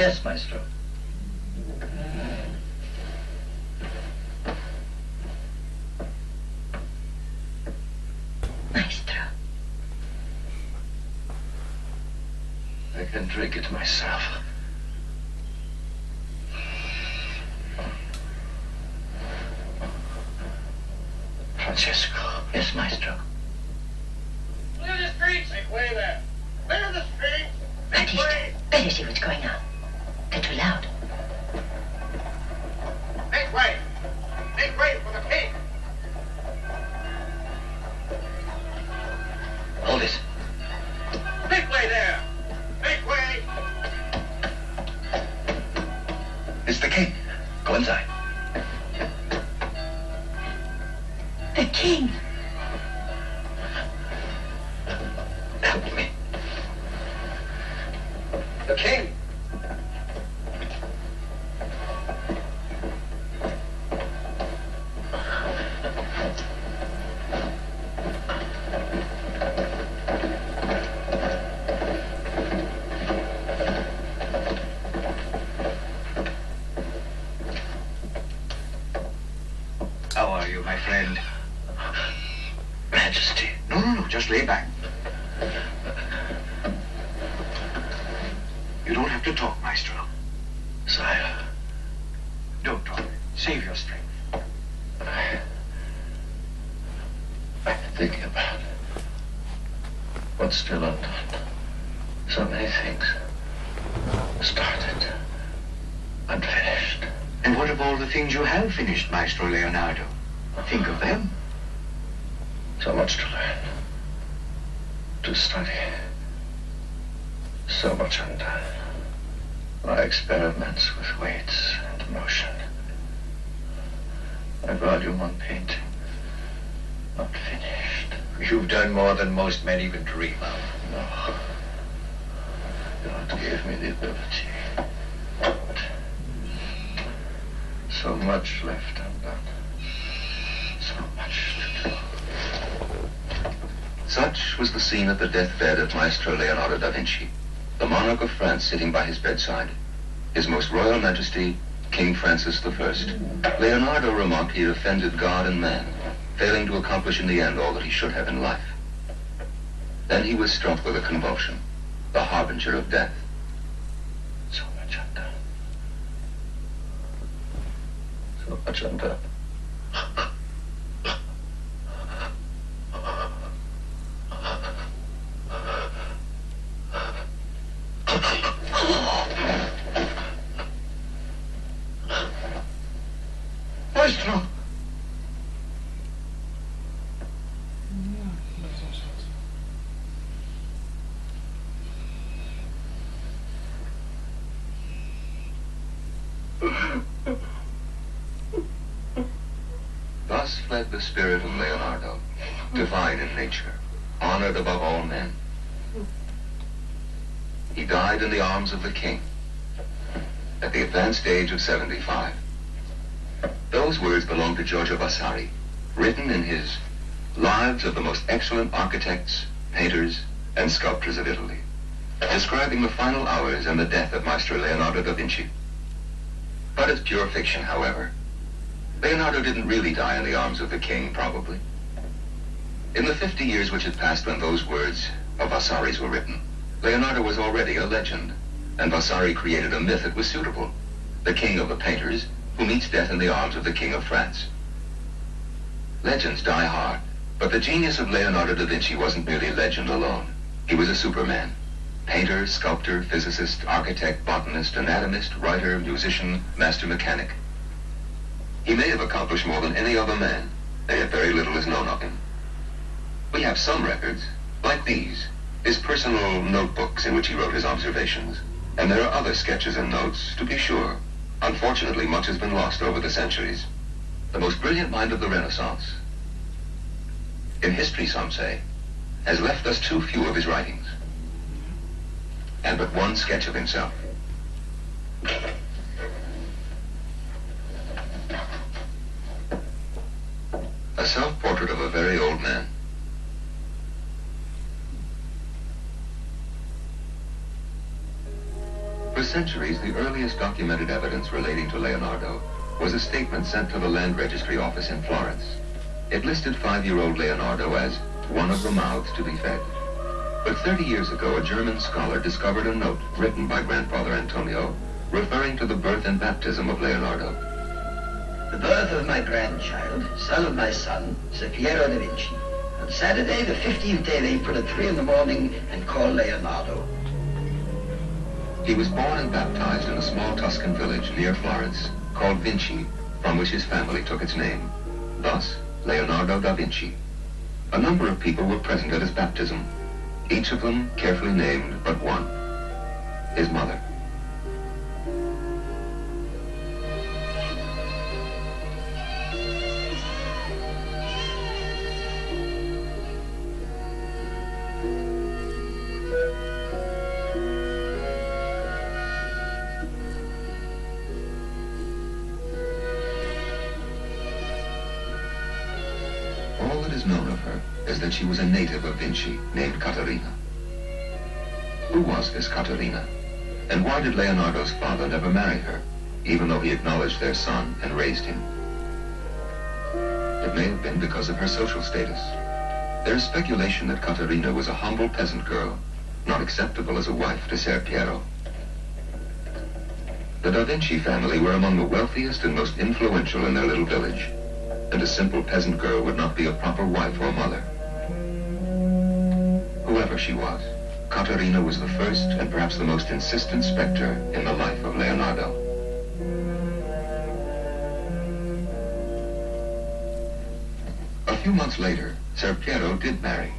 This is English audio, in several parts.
Yes, Maestro. Maestro. I can drink it myself. Francesco. Yes, Maestro. Clear the streets! Make way there! Clear the streets! Make Batista, way! better see what's going on. They're too loud. Make way! Make way for the king! Hold it. Make way there! Make way! It's the king. Go inside. The king. Help me. The king. How are you, my friend? Majesty. No, just lay back. You don't have to talk, Maestro. Sire. Don't talk. Save your strength. I'm thinking about what's still undone. So many things started, unfinished. And what of all the things you have finished, Maestro Leonardo? Think of them. So much to learn, to study. So much undone. My experiments with weights and motion. My volume on painting, not finished. You've done more than most men even dream of. No. God gave me the ability. But so much left undone. So much to do. Such was the scene at the deathbed of Maestro Leonardo da Vinci, the monarch of France sitting by his bedside, His Most Royal Majesty, King Francis I. Leonardo remarked he had offended God and man, failing to accomplish in the end all that he should have in life. Then he was struck with a convulsion, the harbinger of death. So much undone. So much undone. Maestro! Thus fled the spirit of Leonardo, divine in nature, honored above all men. He died in the arms of the king, at the advanced age of 75. Those words belong to Giorgio Vasari, written in his Lives of the Most Excellent Architects, Painters, and Sculptors of Italy, describing the final hours and the death of Maestro Leonardo da Vinci. But it's pure fiction, however. Leonardo didn't really die in the arms of the king, probably. In the 50 years which had passed when those words of Vasari's were written, Leonardo was already a legend, and Vasari created a myth that was suitable, the king of the painters, who meets death in the arms of the King of France. Legends die hard, but the genius of Leonardo da Vinci wasn't merely legend alone. He was a superman. Painter, sculptor, physicist, architect, botanist, anatomist, writer, musician, master mechanic. He may have accomplished more than any other man, and yet very little is known of him. We have some records, like these, his personal notebooks in which he wrote his observations. And there are other sketches and notes, to be sure. Unfortunately, much has been lost over the centuries. The most brilliant mind of the Renaissance, in history some say, has left us too few of his writings, and but one sketch of himself. A self-portrait of a very old man. For centuries, the earliest documented evidence relating to Leonardo was a statement sent to the Land Registry Office in Florence. It listed 5-year-old Leonardo as one of the mouths to be fed. But 30 years ago, a German scholar discovered a note written by grandfather Antonio referring to the birth and baptism of Leonardo. The birth of my grandchild, son of my son, Sir Piero da Vinci, on Saturday, the 15th day of April at 3 in the morning, and called Leonardo. He was born and baptized in a small Tuscan village near Florence called Vinci, from which his family took its name. Thus, Leonardo da Vinci. A number of people were present at his baptism, each of them carefully named but one, his mother. All that is known of her is that she was a native of Vinci named Caterina. Who was this Caterina? And why did Leonardo's father never marry her, even though he acknowledged their son and raised him? It may have been because of her social status. There is speculation that Caterina was a humble peasant girl, not acceptable as a wife to Ser Piero. The Da Vinci family were among the wealthiest and most influential in their little village, and a simple peasant girl would not be a proper wife or mother. Whoever she was, Caterina was the first and perhaps the most insistent specter in the life of Leonardo. A few months later, Ser Piero did marry.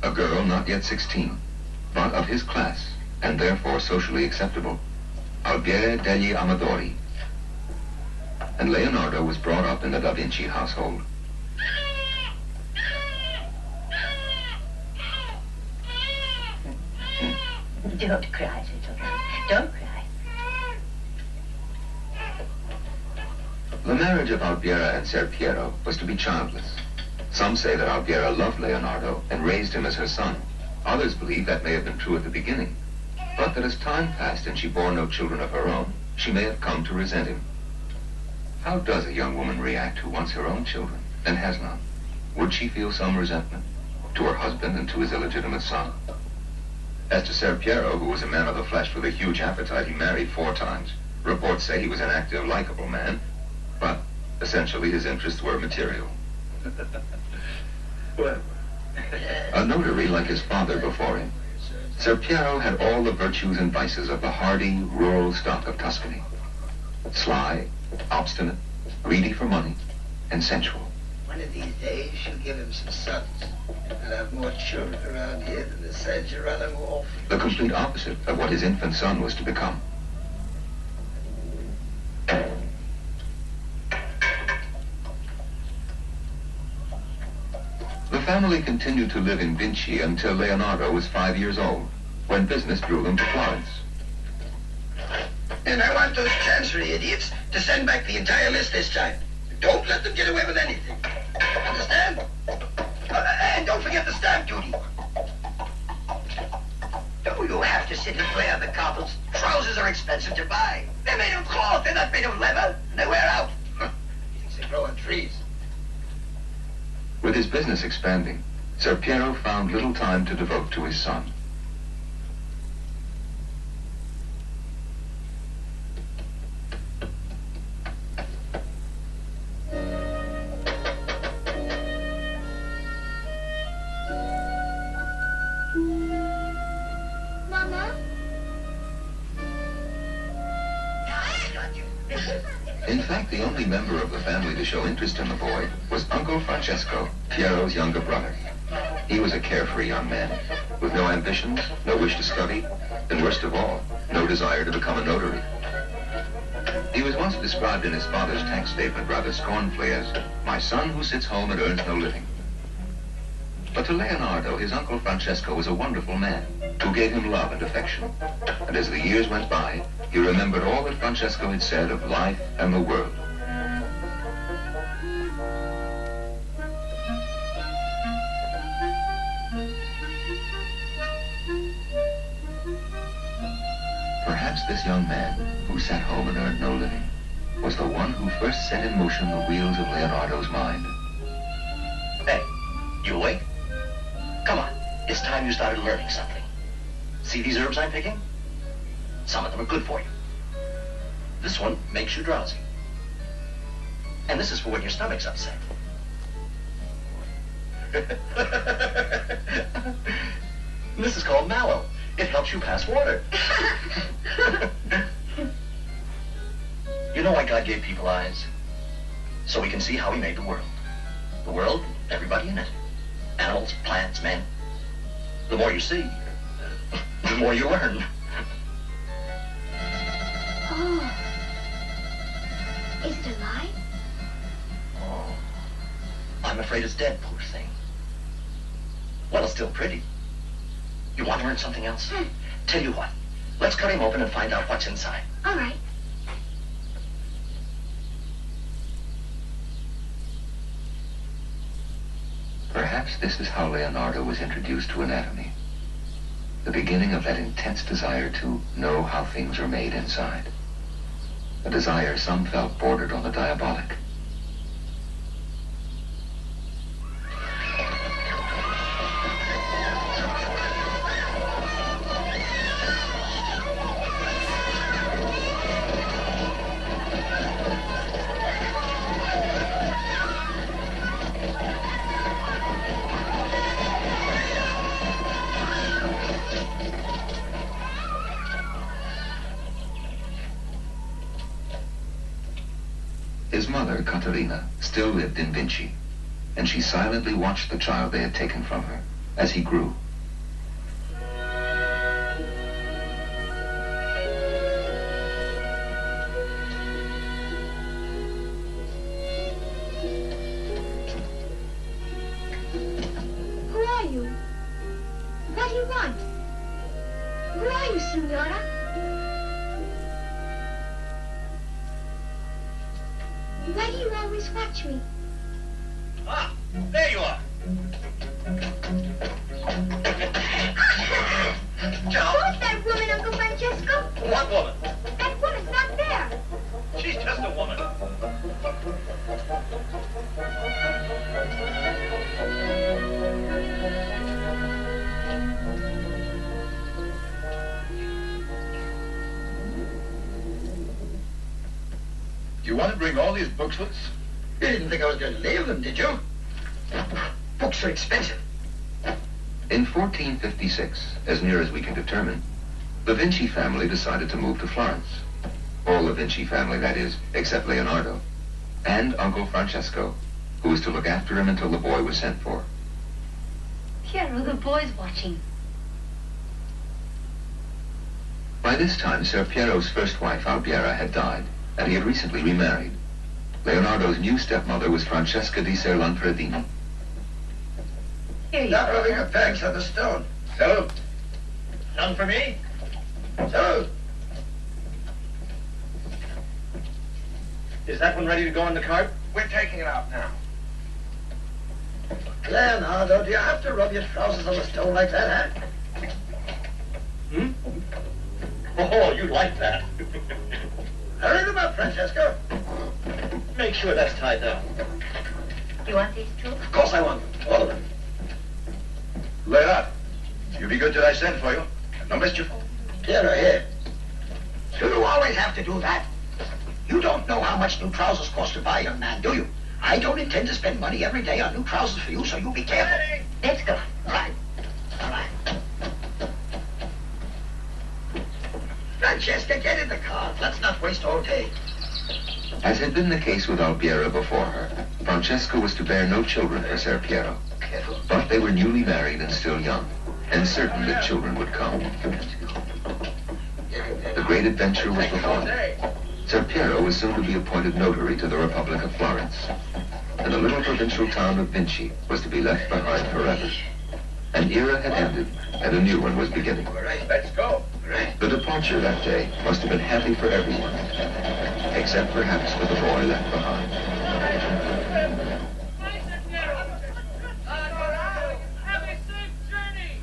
A girl not yet 16, but of his class, and therefore socially acceptable, Albiere degli Amadori. And Leonardo was brought up in the Da Vinci household. Don't cry, little girl. Don't cry. The marriage of Albiera and Ser Piero was to be childless. Some say that Albiera loved Leonardo and raised him as her son. Others believe that may have been true at the beginning, but that as time passed and she bore no children of her own, she may have come to resent him. How does a young woman react who wants her own children and has none? Would she feel some resentment to her husband and to his illegitimate son? As to Ser Piero, who was a man of the flesh with a huge appetite, he married 4 times. Reports say he was an active, likable man, but essentially his interests were material. Well, A notary like his father before him, Ser Piero had all the virtues and vices of the hardy, rural stock of Tuscany. Sly, obstinate, greedy for money, and sensual. one of these days she'll give him some sons. He'll have more children around here than the sands are running off. The complete opposite of what his infant son was to become. The family continued to live in Vinci until Leonardo was 5 years old, when business drew them to Florence. And I want those chancery idiots to send back the entire list this time. Don't let them get away with anything. Understand? And don't forget the stamp duty. Don't you have to sit and play on the cobbles? Trousers are expensive to buy. They're made of cloth. They're not made of leather. And they wear out. Things they grow on trees. With his business expanding, Ser Piero found little time to devote to his son. Mama? In fact, the only member of the family to show interest in the boy was Uncle Francesco, Piero's younger brother. He was a carefree young man, with no ambitions, no wish to study, and worst of all, no desire to become a notary. He was once described in his father's tax statement rather scornfully as, "My son who sits home and earns no living." But to Leonardo, his Uncle Francesco was a wonderful man, who gave him love and affection. And as the years went by, he remembered all that Francesco had said of life and the world. Perhaps perhaps this young man, who sat home and earned no living, was the one who first set in motion the wheels of Leonardo's mind. Hey, you awake? Come on, it's time you started learning something. See these herbs I'm picking? Some of them are good for you. This one makes you drowsy. And this is for when your stomach's upset. This is called mallow. It helps you pass water. You know why God gave people eyes? So we can see how he made the world. The world, everybody in it. Animals, plants, men. The more you see, the more you learn. Oh. Is it alive? Oh. I'm afraid it's dead, poor thing. Well, it's still pretty. You want to learn something else? Tell you what, let's cut him open and find out what's inside. All right. Perhaps this is how Leonardo was introduced to anatomy. The beginning of that intense desire to know how things are made inside. A desire some felt bordered on the diabolic. His mother, Caterina, still lived in Vinci, and she silently watched the child they had taken from her as he grew. Who are you? What do you want? Who are you, Signora? Why do you always watch me? Ah, there you are. Ciao. Who's that woman, Uncle Francesco? What woman? That woman's not there. She's just a woman. Do you want to bring all these books with us? You didn't think I was going to leave them, did you? Books are expensive. In 1456, as near as we can determine, the Vinci family decided to move to Florence. All the Vinci family, that is, except Leonardo, and Uncle Francesco, who was to look after him until the boy was sent for. Piero, the boy's watching. By this time, Ser Piero's first wife, Albiera, had died, and he had recently remarried. Leonardo's new stepmother was Francesca di Ser Lanfredini. Here you Stop go. rubbing your pegs on the stone. Salute. None for me? Salute. Is that one ready to go in the cart? We're taking it out now. Leonardo, do you have to rub your trousers on the stone like that, huh? Hmm? Oh, you like that. Hurry them up, Francesco. Make sure that's tied down. You want these too? Of course I want them. All of them. Leonardo, you be good till I send for you. No mischief. Piero, here. Do you always have to do that? You don't know how much new trousers cost to buy, young man, do you? I don't intend to spend money every day on new trousers for you, so you be careful. Let's go. All right. All right. Francesca, get in the car. Let's not waste all day. As had been the case with Albiera before her, Francesca was to bear no children for Ser Piero. Careful. But they were newly married and still young, and certain that children would come. The great adventure was before them. Ser Piero was soon to be appointed notary to the Republic of Florence, and the little provincial town of Vinci was to be left behind forever. An era had ended, and a new one was beginning. All right. Let's go. All right. The departure that day must have been happy for everyone, except perhaps for the boy left behind. Have a safe journey.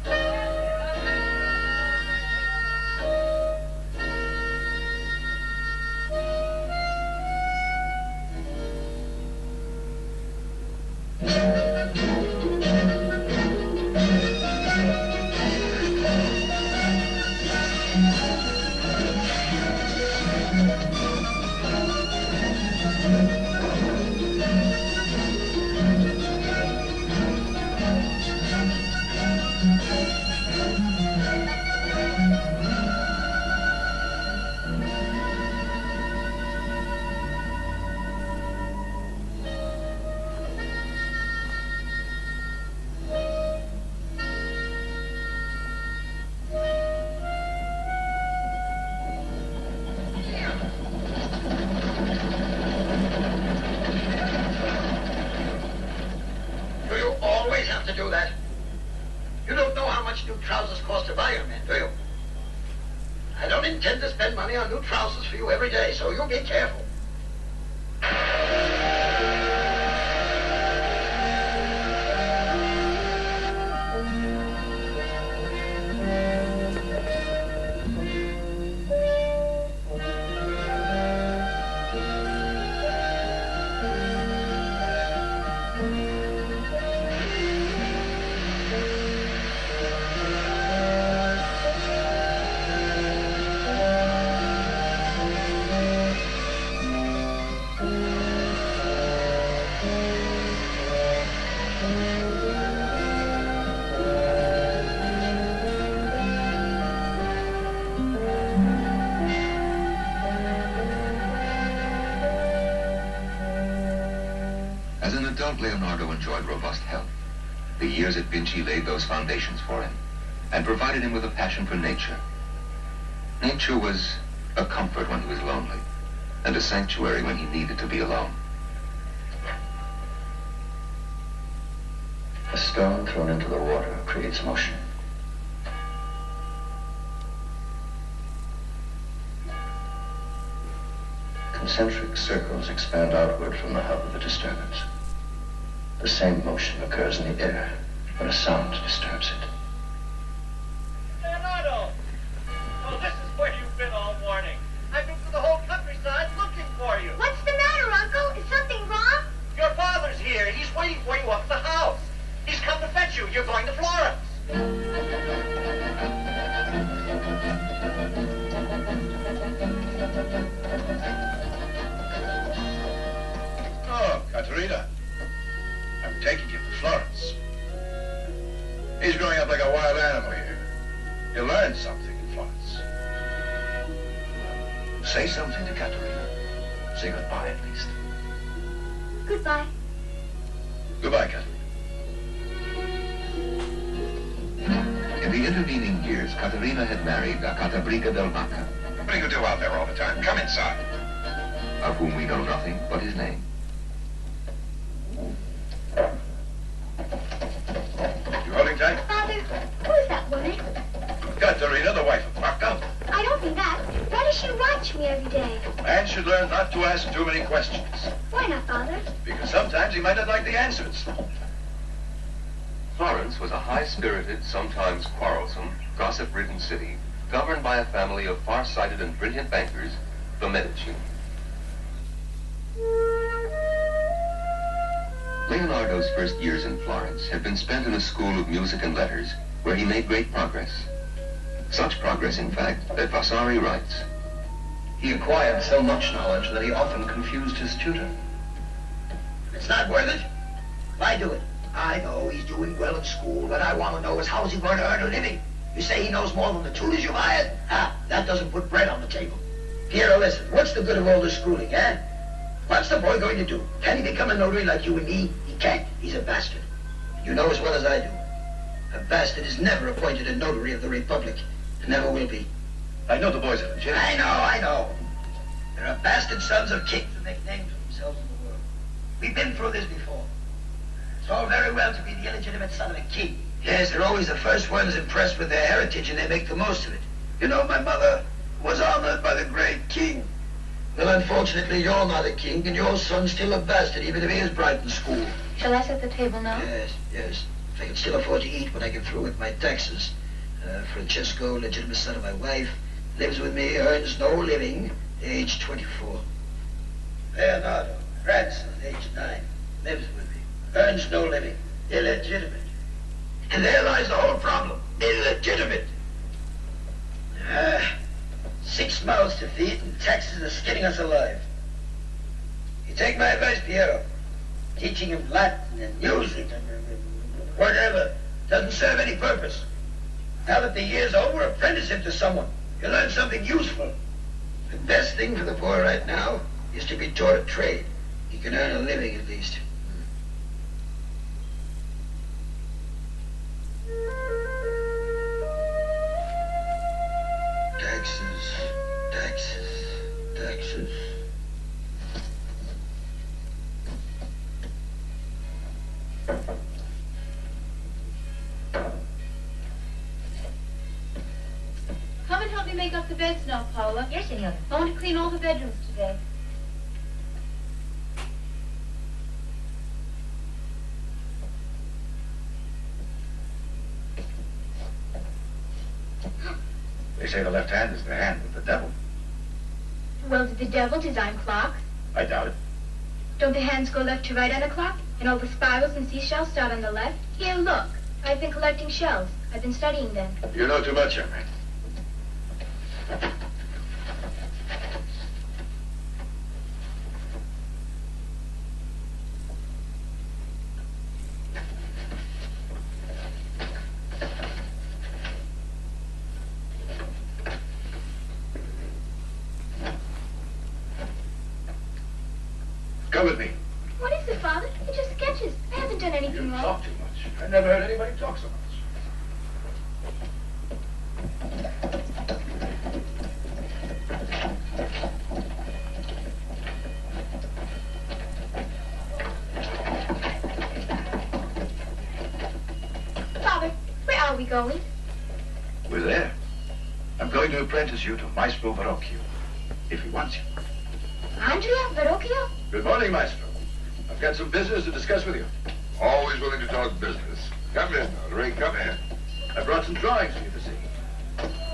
much new trousers cost to buy, young man, do you? I don't intend to spend money on new trousers for you every day, so you be careful. As an adult, Leonardo enjoyed robust health. The years at Vinci laid those foundations for him and provided him with a passion for nature. Nature was a comfort when he was lonely and a sanctuary when he needed to be alone. A stone thrown into the water creates motion. Concentric circles expand outward from the hub of a disturbance. The same motion occurs in the air when a sound disturbs it. Leonardo! Oh, this is where you've been all morning. I've been through the whole countryside looking for you. What's the matter, Uncle? Is something wrong? Your father's here. He's waiting for you up at the house. He's come to fetch you. You're going to Florence. Oh, Caterina. I'm taking you to Florence. He's growing up like a wild animal here. You'll learn something in Florence. Say something to Caterina. Say goodbye, at least. Goodbye. Goodbye, Caterina. In the intervening years, Caterina had married a Catabrica del Vaca, What do you do out there all the time? Come inside. of whom we know nothing but his name. You holding tight? Father, who is that woman? Caterina, the wife of Vaca. I don't mean that. Why does she watch me every day? Man should learn not to ask too many questions, Why not, Father? because sometimes he might not like the answers. Florence was a high-spirited, sometimes quarrelsome, gossip-ridden city, governed by a family of far-sighted and brilliant bankers, the Medici. Leonardo's first years in Florence had been spent in a school of music and letters, where he made great progress. Such progress, in fact, that Vasari writes, He acquired so much knowledge that he often confused his tutor. It's not worth it. Why do it? I know he's doing well in school. What I want to know is how's he going to earn a living? You say he knows more than the tutors you've hired? That doesn't put bread on the table. Piero, listen, what's the good of all this schooling, eh? What's the boy going to do? Can he become a notary like you and me? He can't. He's a bastard. You know as well as I do. A bastard is never appointed a notary of the Republic. And never will be. I know the boys are legit. I know. There are bastard sons of kings who make names for themselves in the world. We've been through this before. It's all very well to be the illegitimate son of a king. Yes, they're always the first ones impressed with their heritage, and they make the most of it. You know, my mother was honored by the great king. Well, unfortunately, you're not a king, and your son's still a bastard, even if he is bright in school. Shall I set the table now? Yes. If I can still afford to eat when I get through with my taxes. Francesco, legitimate son of my wife, lives with me, earns no living, age 24. Leonardo, grandson, age 9, lives with me, earns no living, illegitimate. And there lies the whole problem, illegitimate. 6 mouths to feed and taxes are skinning us alive. You take my advice, Piero. Teaching him Latin and music and whatever doesn't serve any purpose. Now that the year's over, apprentice him to someone. You'll learn something useful. The best thing for the boy right now is to be taught a trade. He can earn a living at least. Taxes. me make up the beds now, Paula. Yes, senora. I want to clean all the bedrooms today. They say the left hand is the hand of the devil. Well, did the devil design clocks? I doubt it. Don't the hands go left to right on a clock? And all the spirals and seashells start on the left? Here, look. I've been collecting shells. I've been studying them. You know too much, young man. Come with me. What is it, Father? It's just sketches. I haven't done anything You wrong. talk too much. I never heard anybody talk so much. Father, where are we going? We're there. I'm going to apprentice you to Maestro Verrocchio, if he wants you. Andrea Verrocchio? Good morning, Maestro. I've got some business to discuss with you. Always willing to talk business. Come in, Notary, come in. I brought some drawings for you to see.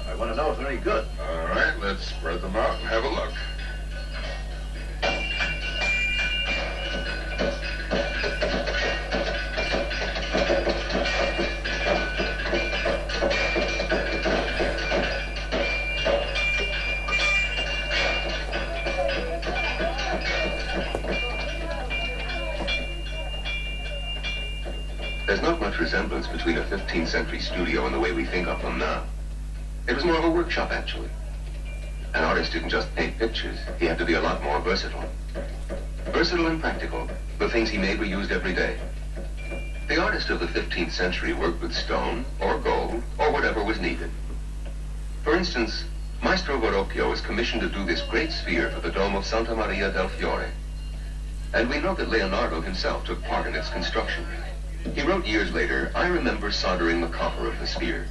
I want to know if they're any good. All right, let's spread them out and have a look. There's not much resemblance between a 15th century studio and the way we think of them now. It was more of a workshop, actually. An artist didn't just paint pictures. He had to be a lot more versatile. Versatile and practical. The things he made were used every day. The artist of the 15th century worked with stone, or gold, or whatever was needed. For instance, Maestro Verrocchio was commissioned to do this great sphere for the dome of Santa Maria del Fiore. And we know that Leonardo himself took part in its construction. He wrote years later, "I remember soldering the copper of the sphere."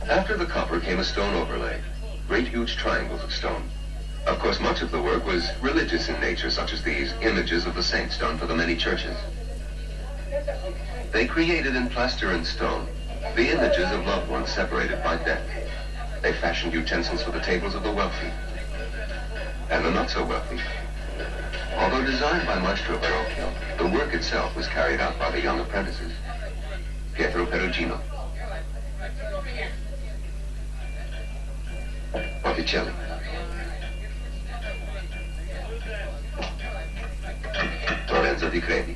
After the copper came a stone overlay, great huge triangles of stone. Of course, much of the work was religious in nature, such as these images of the saints done for the many churches. They created in plaster and stone the images of loved ones separated by death. They fashioned utensils for the tables of the wealthy and the not so wealthy. Although designed by Maestro Verrocchio, the work itself was carried out by the young apprentices. Pietro Perugino, Botticelli, Lorenzo Di Credi.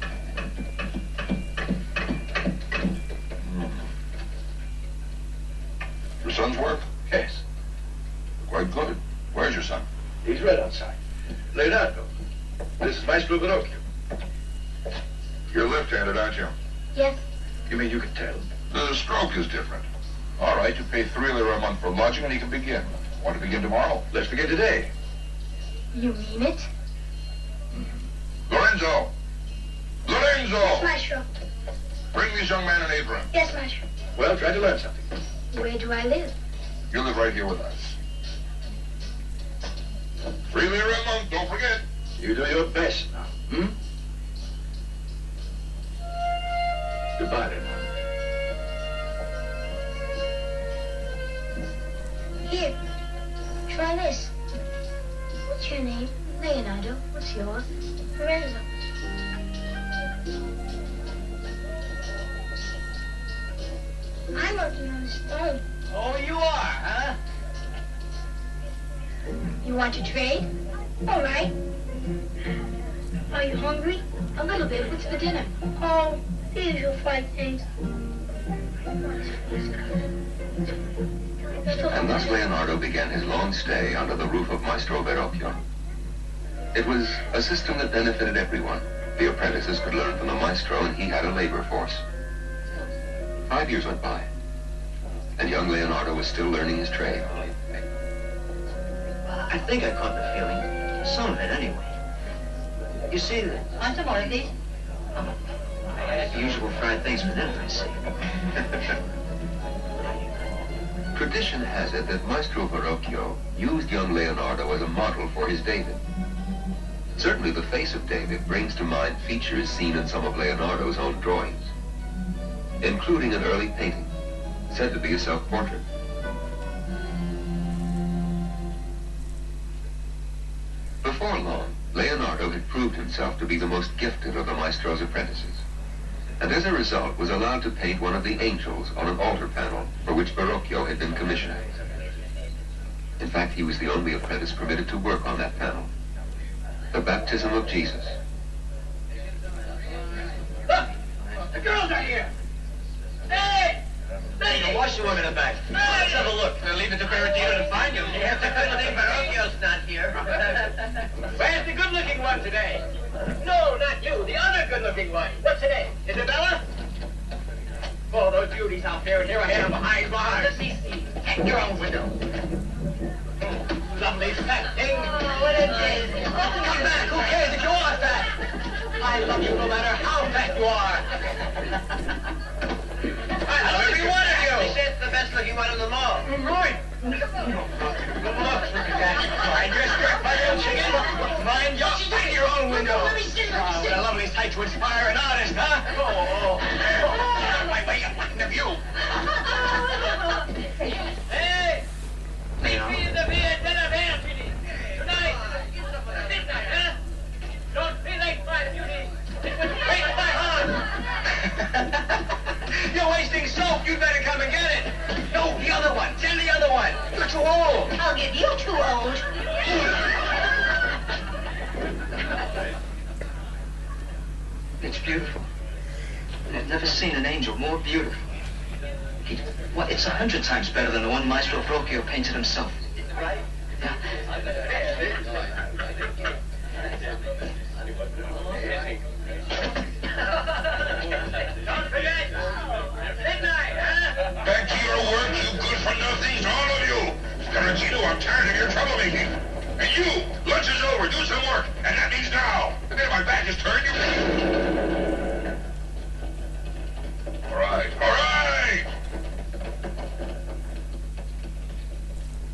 Your son's work? Yes. Quite good. Where's your son? He's right outside. Leonardo, this is Maestro Verrocchio. You're left-handed, aren't you? Yes. You mean you can tell? The stroke is different. All right, you pay 3 lire a month for lodging and he can begin. Want to begin tomorrow? Let's begin today. You mean it? Lorenzo! Yes, Lorenzo! Maestro. Bring this young man an apron. Yes, Maestro. Well, try to learn something. Where do I live? You live right here with us. 3 lire a month, don't forget. You do your best now, hmm? Goodbye, then. Here. Try this. What's your name? Leonardo. What's yours? Lorenzo. I'm working on a stone. Oh, you are, huh? You want to trade? All right. Are you hungry? A little bit. What's for dinner? Oh, the usual fried things. And thus Leonardo began his long stay under the roof of Maestro Verrocchio. It was a system that benefited everyone. The apprentices could learn from the maestro, and he had a labor force. 5 years went by, and young Leonardo was still learning his trade. I think I caught the feeling. Some of it, anyway. You see, Want some more of these? the usual fried things for dinner, I see. Tradition has it that Maestro Verrocchio used young Leonardo as a model for his David. Certainly the face of David brings to mind features seen in some of Leonardo's own drawings, including an early painting, said to be a self-portrait. Before long, Leonardo had proved himself to be the most gifted of the maestro's apprentices, and as a result was allowed to paint one of the angels on an altar panel for which Verrocchio had been commissioned. In fact, he was the only apprentice permitted to work on that panel. The baptism of Jesus. Look! The girls are here! Hey! Hey, wash the women in the back. Let's have a look. Leave it to Berardino to find you. Yes, the good thing Verrocchio's not here. Where's the good-looking one today? No, not you. The other good-looking one. What's her name? Isabella? Oh, those beauties out there, and here I am behind bars. Let me see. At your own window. Lovely fat thing. Oh, what a day. Come back. Who cares if you are fat? I love you no matter how fat you are. I love every one of you. They say it's the best-looking one in the mall. Right. Look at that. Mind your skirt, my little chicken. Mind your own window. Let me see, let me see. What a lovely sight to inspire an artist, huh? Oh. Wait, what of you? Hey! Meet me in the Via della Vergine. Tonight, midnight, huh? Don't be late, my beauty. It would break my heart. You're wasting soap. You'd better come and get it. No, the other one. Send the other one. You're too old. I'll get you too old. It's beautiful. I've never seen an angel more beautiful. Well, it's 100 times better than the one Maestro Verrocchio painted himself. Right? Yeah. Don't forget. Midnight, huh? Back to your work, you good-for-nothings, all of you. Berardino, I'm tired of your troublemaking. And you, lunch is over, do some work, and that means now. And then my back is turned, you... All right, all right!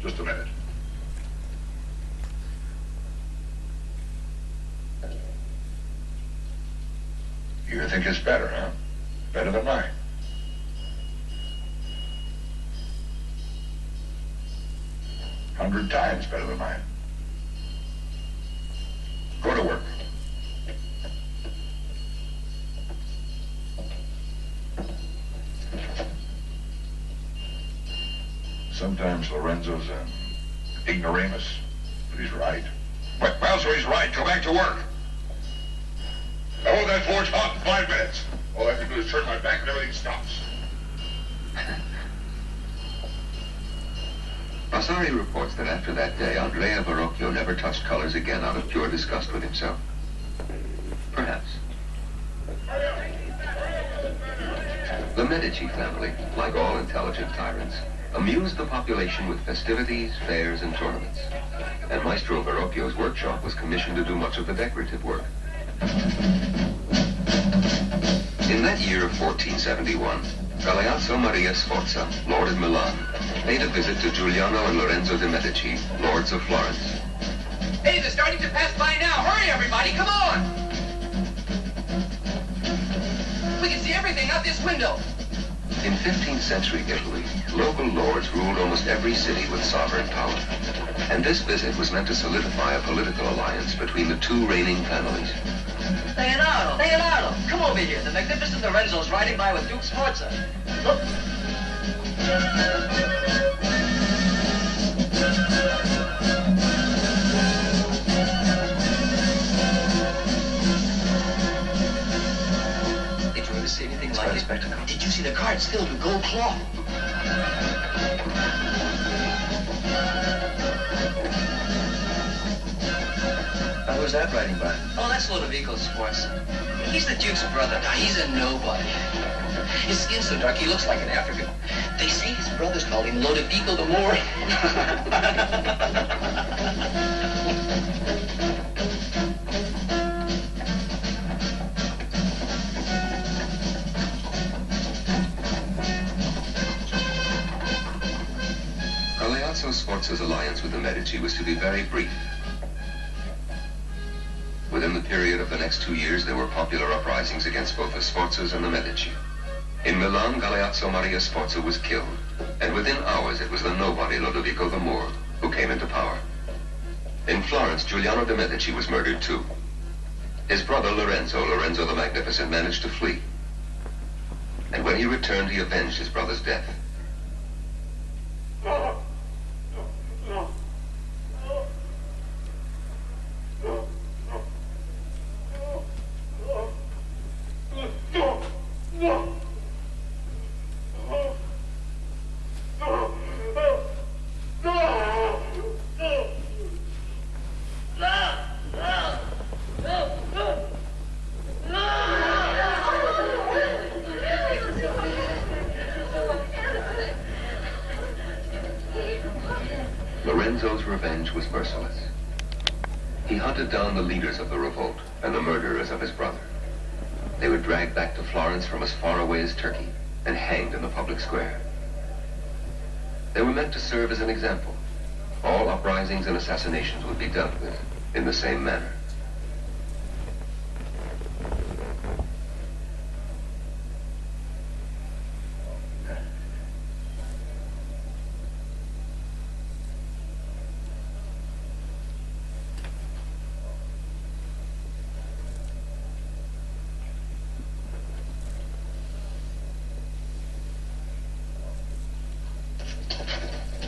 Just a minute. You think it's better, huh? Better than mine. $100 times better than mine. Go to work. Sometimes Lorenzo's an ignoramus, but he's right. Well, so he's right. Go back to work. I hold that forge hot in 5 minutes. All I have to do is turn my back and everything stops. Vasari reports that after that day, Andrea Verrocchio never touched colors again out of pure disgust with himself. Perhaps. The Medici family, like all intelligent tyrants, amused the population with festivities, fairs, and tournaments. And Maestro Verrocchio's workshop was commissioned to do much of the decorative work. In that year of 1471, Galeazzo Maria Sforza, Lord of Milan, paid a visit to Giuliano and Lorenzo de' Medici, Lords of Florence. Hey, they're starting to pass by now. Hurry, everybody, come on! We can see everything out this window. In 15th century Italy, local lords ruled almost every city with sovereign power. And this visit was meant to solidify a political alliance between the two reigning families. Leonardo, come over here. The magnificent Lorenzo's riding by with Duke Sforza. Look. Did you ever see anything like it? Did you see the cards filled with gold cloth? Who's that riding by? Oh, that's Ludovico Sforza. He's the Duke's brother. Now, he's a nobody. His skin's so dark, he looks like an African. They say his brothers called him Ludovico the Moor. Lorenzo Sforza's alliance with the Medici was to be very brief. Within the period of the next 2 years, there were popular uprisings against both the Sforzas and the Medici. In Milan, Galeazzo Maria Sforza was killed, and within hours it was the nobody Lodovico the Moor who came into power. In Florence, Giuliano de' Medici was murdered too. His brother Lorenzo the Magnificent, managed to flee. And when he returned, he avenged his brother's death. Lorenzo's revenge was merciless. He hunted down the leaders of the revolt and the murderers of his brother. They were dragged back to Florence from as far away as Turkey and hanged in the public square. They were meant to serve as an example. All uprisings and assassinations would be dealt with in the same manner.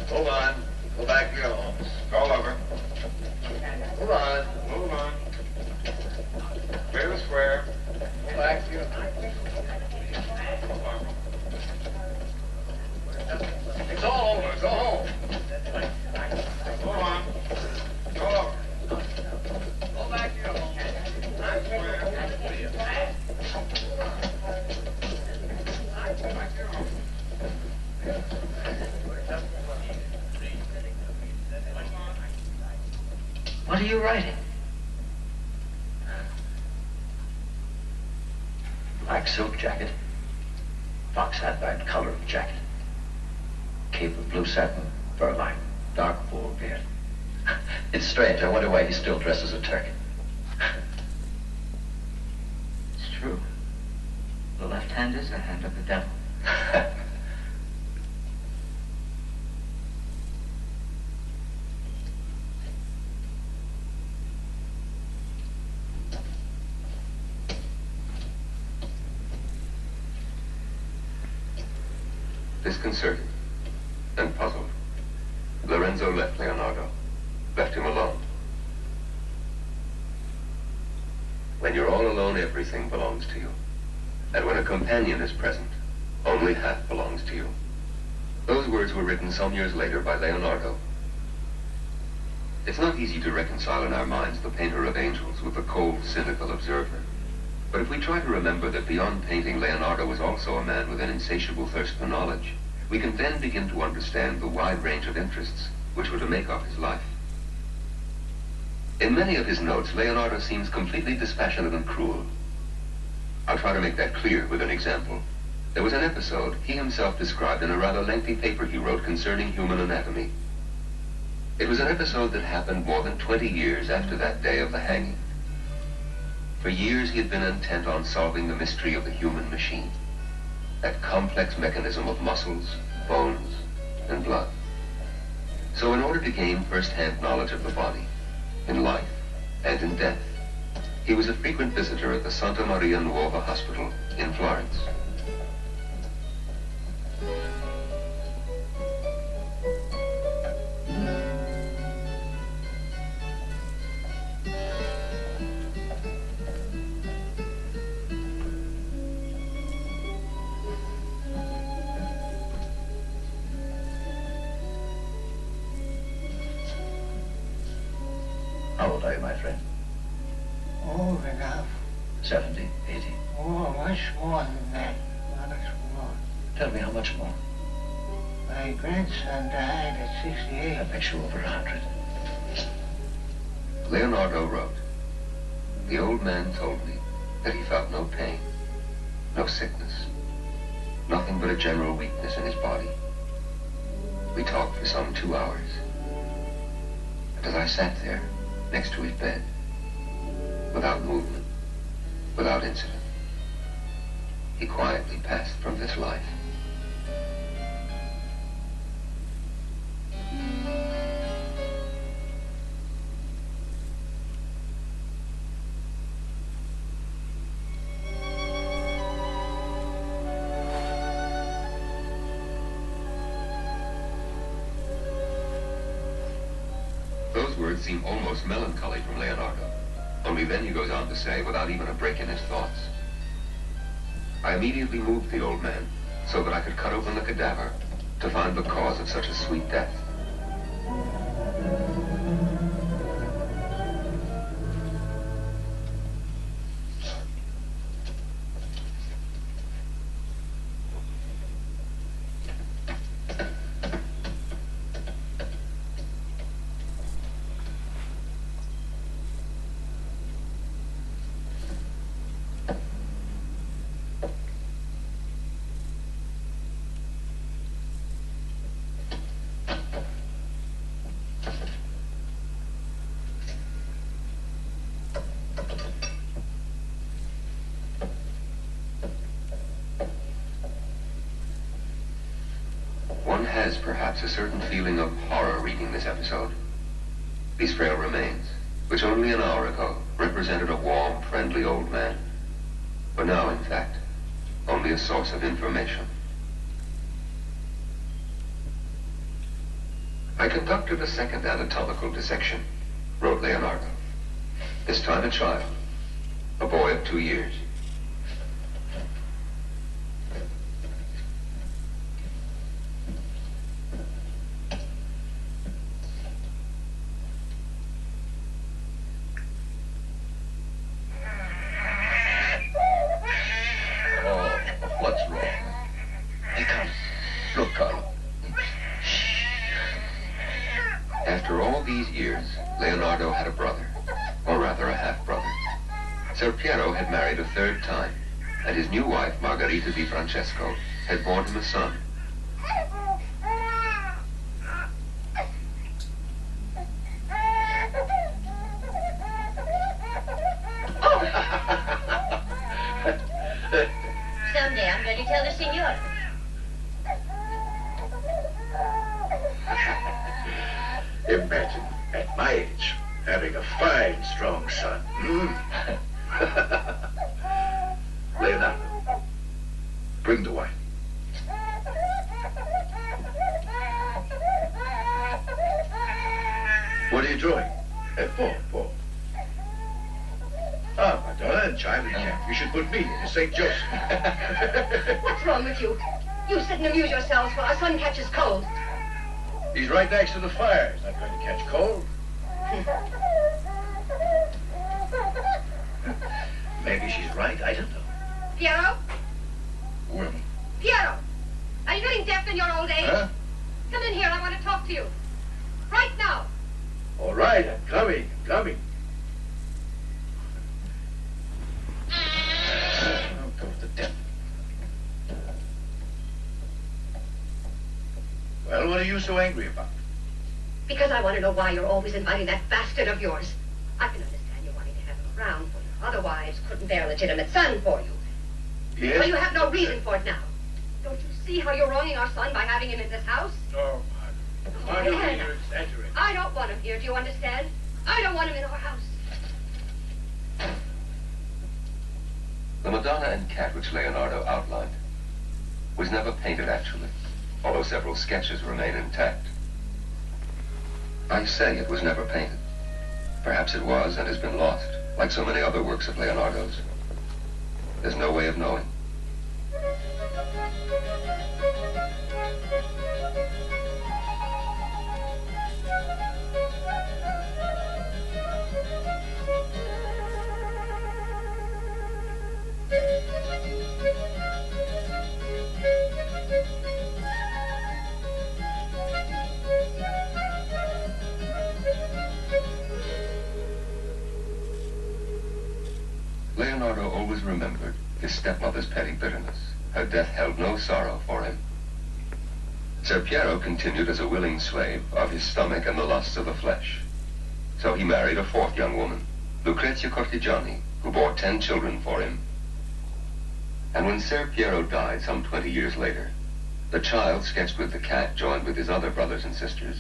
Hold on. Go back to your homes. All over. Hold on. Move on. Clear the square. Go back to your homes. It's all over. Go home. Go on. Go over. Go back to your homes. Back square. Back to your homes. What are you writing? Black silk jacket, fox hat band color of jacket, cape of blue satin, fur line, dark full beard. It's strange. I wonder why he still dresses a Turk. It's true. The left hand is the hand of the devil. Disconcerted and puzzled, Lorenzo left Leonardo, left him alone. When you're all alone, everything belongs to you. And when a companion is present, only half belongs to you. Those words were written some years later by Leonardo. It's not easy to reconcile in our minds the painter of angels with the cold, cynical observer. But if we try to remember that beyond painting, Leonardo was also a man with an insatiable thirst for knowledge, we can then begin to understand the wide range of interests which were to make up his life. In many of his notes, Leonardo seems completely dispassionate and cruel. I'll try to make that clear with an example. There was an episode he himself described in a rather lengthy paper he wrote concerning human anatomy. It was an episode that happened more than 20 years after that day of the hanging. For years he had been intent on solving the mystery of the human machine, that complex mechanism of muscles, bones, and blood. So in order to gain first-hand knowledge of the body, in life and in death, he was a frequent visitor at the Santa Maria Nuova Hospital in Florence. How old are you, my friend? Old enough. 70, 80. Oh, much more than that. Much more. Tell me how much more. My grandson died at 68. That makes you over 100. Leonardo wrote, "The old man told me that he felt no pain, no sickness, nothing but a general weakness in his body. We talked for some 2 hours. And as I sat there, next to his bed, without movement, without incident, he quietly passed from this life. Those words seem almost melancholy from Leonardo. Only then he goes on to say, without even a break in his thoughts, I immediately moved the old man so that I could cut open the cadaver to find the cause of such a sweet death. One has perhaps a certain feeling of horror reading this episode. These frail remains, which only an hour ago represented a warm, friendly old man, were now, in fact, only a source of information. I conducted a second anatomical dissection, wrote Leonardo. This time a child, a boy of 2 years. After all these years, Leonardo had a brother, or rather a half-brother. Ser Piero had married a third time, and his new wife, Margherita di Francesco, had borne him a son. Someday I'm going to tell the signor. Imagine, at my age, having a fine, strong son. Leonardo, bring the wine. What are you drawing? Paul. Ah, Madonna and Child and Cat. You should put me in St. Joseph. What's wrong with you? You sit and amuse yourselves while our son catches cold. He's right next to the fire. He's not going to catch cold. Maybe she's right. I don't know. Piero? Women. Piero! Are you getting deaf in your old age? Huh? Come in here. I want to talk to you. Right now. All right, I'm coming. Oh, go to the devil. Well, what are you so angry about? Because I want to know why you're always inviting that bastard of yours. I can understand you wanting to have him around for you. Other wives couldn't bear a legitimate son for you. Yes? Well, you have no reason for it now. Don't you see how you're wronging our son by having him in this house? Oh, Margaret, you're exaggerating. I don't want him here, do you understand? I don't want him in our house. The Madonna and Cat which Leonardo outlined was never painted actually, although several sketches remain intact. I say it was never painted. Perhaps it was and has been lost, like so many other works of Leonardo's. There's no way of knowing. Leonardo always remembered his stepmother's petty bitterness. Her death held no sorrow for him. Ser Piero continued as a willing slave of his stomach and the lusts of the flesh. So he married a fourth young woman, Lucrezia Cortigiani, who bore 10 children for him. And when Ser Piero died some 20 years later, the child sketched with the cat joined with his other brothers and sisters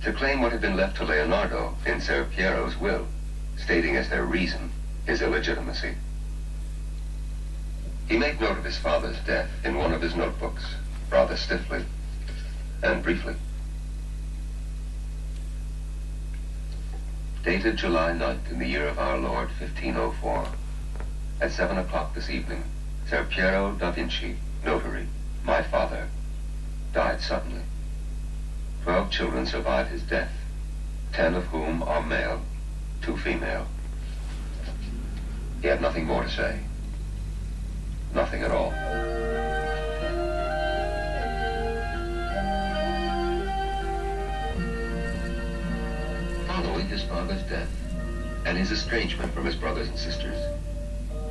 to claim what had been left to Leonardo in Ser Piero's will, stating as their reason his illegitimacy. He made note of his father's death in one of his notebooks, rather stiffly and briefly. Dated July 9th in the year of our Lord, 1504, at 7 o'clock this evening, Ser Piero da Vinci, notary, my father, died suddenly. 12 children survived his death, 10 of whom are male, 2 female. He had nothing more to say. Nothing at all. Following his father's death and his estrangement from his brothers and sisters,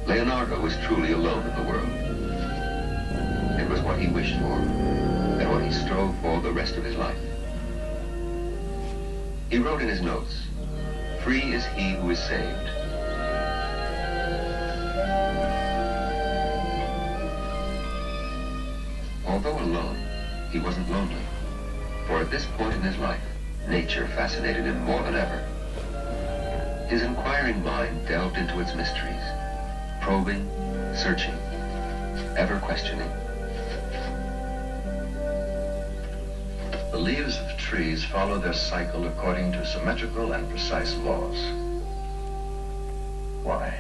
Leonardo was truly alone in the world. It was what he wished for and what he strove for the rest of his life. He wrote in his notes, "Free is he who is saved." Although alone, he wasn't lonely, for at this point in his life, nature fascinated him more than ever. His inquiring mind delved into its mysteries, probing, searching, ever questioning. The leaves of trees follow their cycle according to symmetrical and precise laws. Why?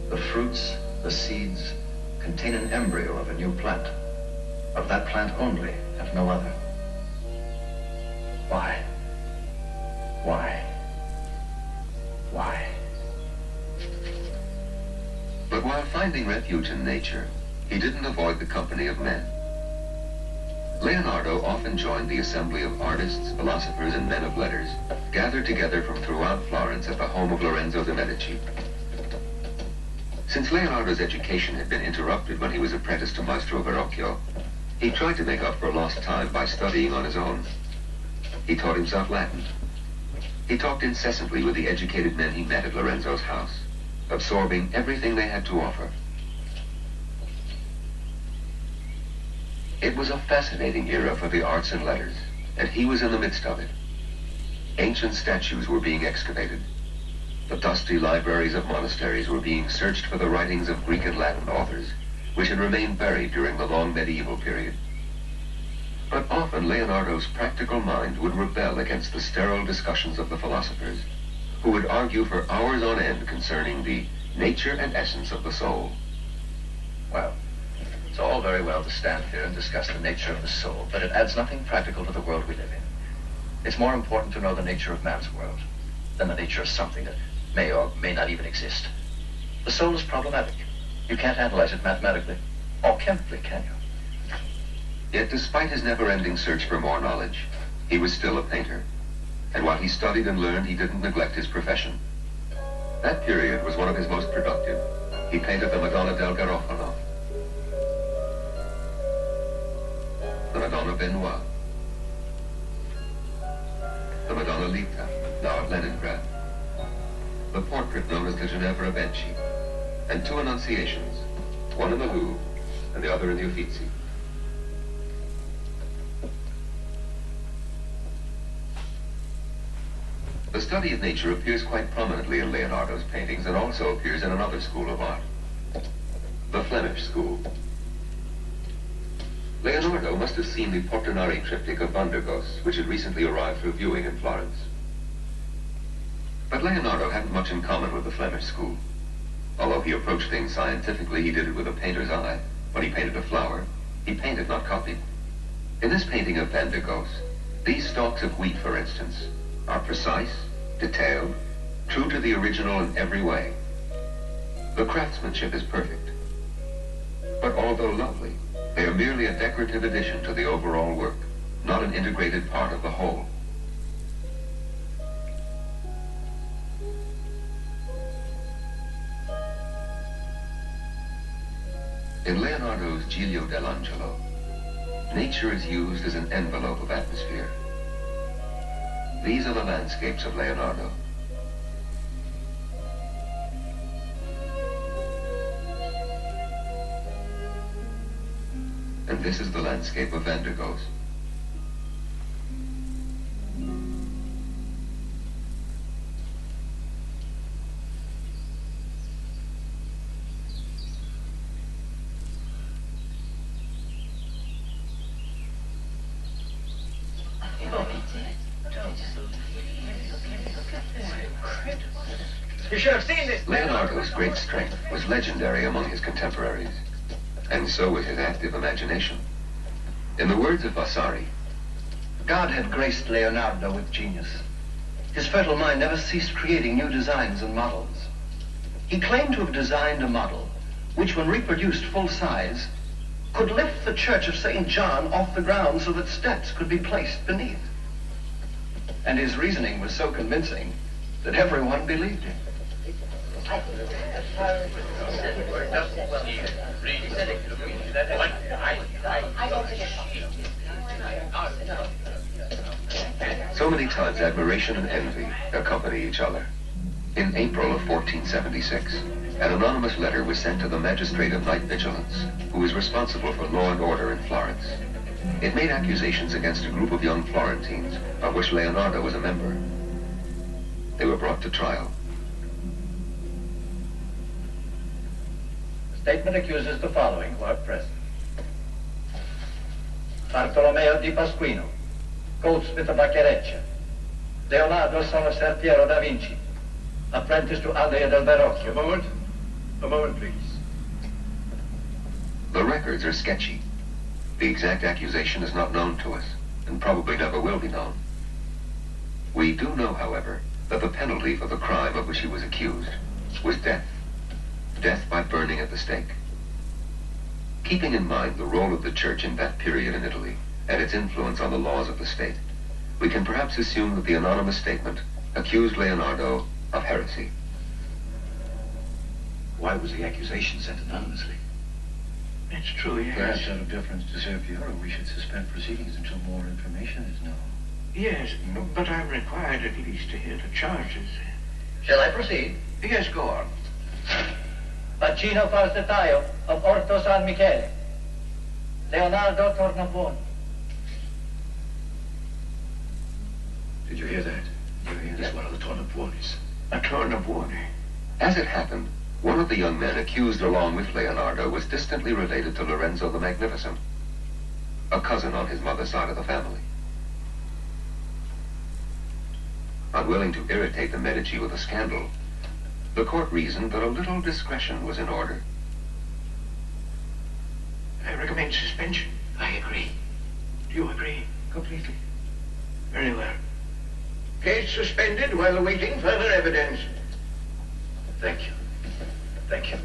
The fruits, the seeds, contain an embryo of a new plant, of that plant only, and no other. Why? Why? Why? But while finding refuge in nature, he didn't avoid the company of men. Leonardo often joined the assembly of artists, philosophers, and men of letters, gathered together from throughout Florence at the home of Lorenzo de' Medici. Since Leonardo's education had been interrupted when he was apprenticed to Maestro Verrocchio, he tried to make up for lost time by studying on his own. He taught himself Latin. He talked incessantly with the educated men he met at Lorenzo's house, absorbing everything they had to offer. It was a fascinating era for the arts and letters, and he was in the midst of it. Ancient statues were being excavated. The dusty libraries of monasteries were being searched for the writings of Greek and Latin authors, which had remained buried during the long medieval period. But often Leonardo's practical mind would rebel against the sterile discussions of the philosophers, who would argue for hours on end concerning the nature and essence of the soul. Well, it's all very well to stand here and discuss the nature of the soul, but it adds nothing practical to the world we live in. It's more important to know the nature of man's world than the nature of something that may or may not even exist. The soul is problematic. You can't analyze it mathematically or chemically, can you? Yet despite his never-ending search for more knowledge, he was still a painter. And while he studied and learned, he didn't neglect his profession. That period was one of his most productive. He painted the Madonna del Garofano, the Madonna Benoit, the Madonna Lita, now at Leningrad, the portrait known as the Ginevra Benci, and 2 Annunciations, one in the Louvre and the other in the Uffizi. The study of nature appears quite prominently in Leonardo's paintings and also appears in another school of art, the Flemish school. Leonardo must have seen the Portinari triptych of Van der Goes, which had recently arrived for viewing in Florence. But Leonardo hadn't much in common with the Flemish school. Although he approached things scientifically, he did it with a painter's eye. When he painted a flower, he painted, not copied. In this painting of Van der Goes, these stalks of wheat, for instance, are precise, detailed, true to the original in every way. The craftsmanship is perfect. But although lovely, they are merely a decorative addition to the overall work, not an integrated part of the whole. In Leonardo's Giglio dell'Angelo, nature is used as an envelope of atmosphere. These are the landscapes of Leonardo. And this is the landscape of Van der Gogh's. You should have seen this. Leonardo's great strength was legendary among his contemporaries, and so was his active imagination. In the words of Vasari, God had graced Leonardo with genius. His fertile mind never ceased creating new designs and models. He claimed to have designed a model which, when reproduced full size, could lift the Church of St. John off the ground so that steps could be placed beneath. And his reasoning was so convincing that everyone believed him. So many times admiration and envy accompany each other. In April of 1476, an anonymous letter was sent to the magistrate of night vigilance, who was responsible for law and order in Florence. It made accusations against a group of young Florentines, of which Leonardo was a member. They were brought to trial. The statement accuses the following who are present. Bartolomeo di Pasquino, goldsmith of Baccareccia. Leonardo, son of Ser Piero da Vinci, apprentice to Andrea del Verrocchio. A moment, please. The records are sketchy. The exact accusation is not known to us, and probably never will be known. We do know, however, that the penalty for the crime of which he was accused was death. Death by burning at the stake. Keeping in mind the role of the church in that period in Italy and its influence on the laws of the state, we can perhaps assume that the anonymous statement accused Leonardo of heresy. Why was the accusation sent anonymously? It's true, yes. Perhaps out of deference to Ser Piero, we should suspend proceedings until more information is known. Yes, but I'm required at least to hear the charges. Shall I proceed? Yes, go on. Bacino Falsetaio of Orto San Michele. Leonardo Tornabuoni. Did you hear that? You hear this? One of the Tornabuonis. A Tornabuoni. As it happened, one of the young men accused along with Leonardo was distantly related to Lorenzo the Magnificent, a cousin on his mother's side of the family. Unwilling to irritate the Medici with a scandal, the court reasoned that a little discretion was in order. I recommend suspension. I agree. Do you agree? Completely. Very well. Case suspended while awaiting further evidence. Thank you. Thank you.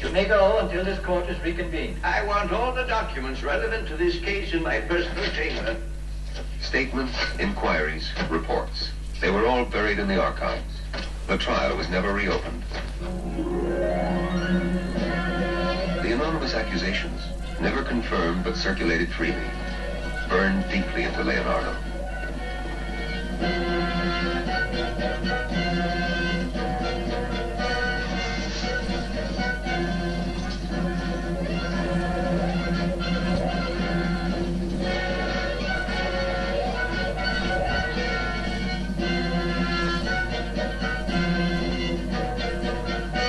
You may go until this court is reconvened. I want all the documents relevant to this case in my personal chamber. Statements, inquiries, reports. They were all buried in the archives. The trial was never reopened. The anonymous accusations, never confirmed but circulated freely, burned deeply into Leonardo.